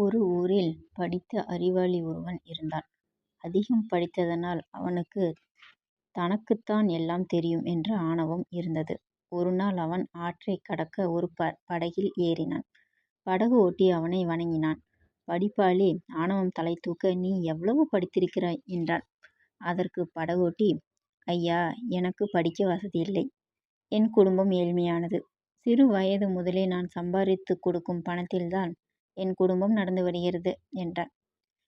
ஒரு ஊரில் படித்த அறிவாளி ஒருவன் இருந்தான். அதிகம் படித்ததனால் அவனுக்குத் தனக்குத்தான் எல்லாம் தெரியும் என்ற ஆணவம் இருந்தது. ஒருநாள் அவன் ஆற்றைக் கடக்க ஒரு படகில் ஏறினான். படகு ஓட்டி அவனை வணங்கினான். படிப்பாளி ஆணவம் தலை தூக்க, "நீ எவ்வளவு படித்திருக்கிறாய்?" என்றான். அதற்குப் படகோட்டி, "ஐயா, எனக்கு படிக்க வசதியில்லை. என் குடும்பம் ஏழ்மையானது. சிறு வயது முதலே நான் சம்பாதித்துக் கொடுக்கும் பணத்தில்தான் என் குடும்பம் நடந்து வருகிறது" என்றான்.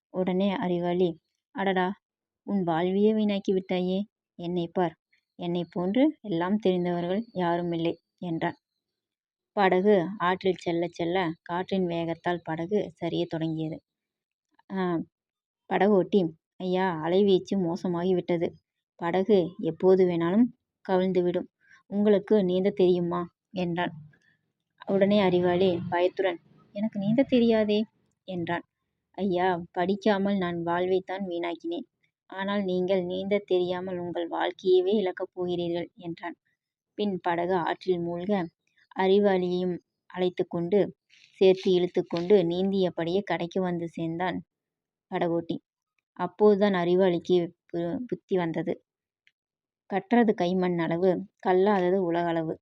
உடனே அறிவாளி, "அடடா, உன் வாழ்வையே வீணாக்கி விட்டாயே. என்னைப் பார், என்னைப் போன்று எல்லாம் தெரிந்தவர்கள் யாருமில்லை" என்றான். படகு ஆற்றில் செல்லச் செல்ல காற்றின் வேகத்தால் படகு சரியத் தொடங்கியது. படகோட்டி, "ஐயா, அலைவீச்சு மோசமாகிவிட்டது. படகு எப்போது வேணாலும் கவிழ்ந்துவிடும். உங்களுக்கு நீந்தத் தெரியுமா?" என்றான். உடனே அறிவாளி பயத்துடன், "எனக்கு நீந்தத் தெரியாதே" என்றான். "ஐயா, படிக்காமல் நான் வாழ்வைத்தான் வீணாக்கினேன். ஆனால் நீங்கள் நீந்தத் தெரியாமல் உங்கள் வாழ்க்கையவே இழக்கப் போகிறீர்கள்" என்றான். பின் படகு ஆற்றில் மூழ்க அறிவாளியையும் அழைத்துக்கொண்டு சேர்த்து இழுத்துக்கொண்டு நீந்தியபடியே கரைக்கு வந்து சேர்ந்தான் படகோட்டி. அப்போதுதான் அறிவாளிக்கு புத்தி வந்தது. "கற்றது கைமண் அளவு, கல்லாதது உலகளவு"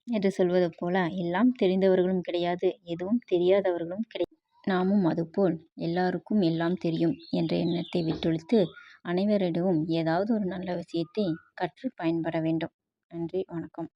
என்று சொல்வது போல, எல்லாம் தெரிந்தவர்களும் கிடையாது, எதுவும் தெரியாதவர்களும் கிடையாது. நாமும் அதுபோல் எல்லாருக்கும் எல்லாம் தெரியும் என்ற எண்ணத்தை விட்டொழித்து அனைவரிடமும் ஏதாவது ஒரு நல்ல விஷயத்தை கற்று பயன்பட வேண்டும். நன்றி, வணக்கம்.